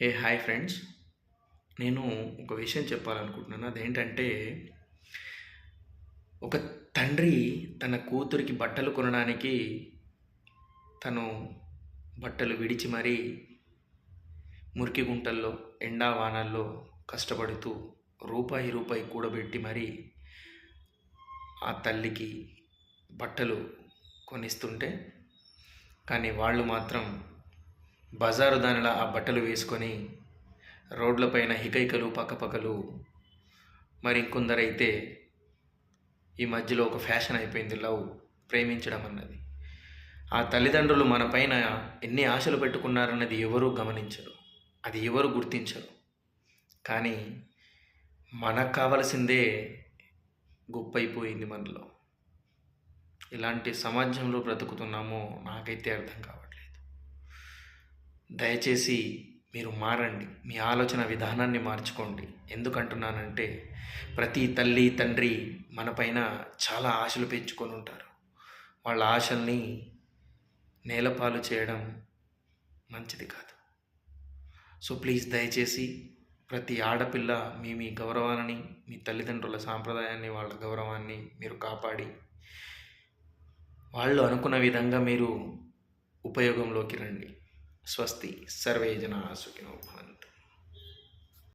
Hi friends. నేను ఒక విషయం చెప్పాలనుకుంటున్నాను. అదేంటంటే, ఒక తండ్రి తన కూతురికి బట్టలు కొనడానికి తను బట్టలు విడిచి మరీ మురికి గుంటల్లో, ఎండా వానల్లో కష్టపడుతూ రూపాయి, రూపాయి కూడబెట్టి మరీ ఆ తల్లికి బట్టలు కొనిస్తుంటే, కానీ వాళ్ళు మాత్రం బజారు దానిలా ఆ బట్టలు వేసుకొని రోడ్లపైన హికైకలు, పకపకలు. మరి కొందరైతే ఈ మధ్యలో ఒక ఫ్యాషన్ అయిపోయింది లవ్, ప్రేమించడం అన్నది. ఆ తల్లిదండ్రులు మన పైన ఎన్ని ఆశలు పెట్టుకున్నారన్నది ఎవరూ గమనించరు, అది ఎవరు గుర్తించరు. కానీ మనకు కావలసిందే గొప్పైపోయింది మనలో. ఇలాంటి సమాజంలో బ్రతుకుతున్నామో నాకైతే అర్థం కావట్లేదు. దయచేసి మీరు మారండి, మీ ఆలోచన విధానాన్ని మార్చుకోండి. ఎందుకంటున్నానంటే, ప్రతి తల్లి తండ్రి మనపైన చాలా ఆశలు పెంచుకొని ఉంటారు. వాళ్ళ ఆశల్ని నేలపాలు చేయడం మంచిది కాదు. సో ప్లీజ్, దయచేసి ప్రతి ఆడపిల్ల మీ మీ గౌరవాన్ని, మీ తల్లిదండ్రుల సాంప్రదాయాన్ని, వాళ్ళ గౌరవాన్ని మీరు కాపాడి వాళ్ళు అనుకున్న విధంగా మీరు ఉపయోగంలోకి రండి. స్వస్తి. సర్వే జనా సుఖినో భవంతు.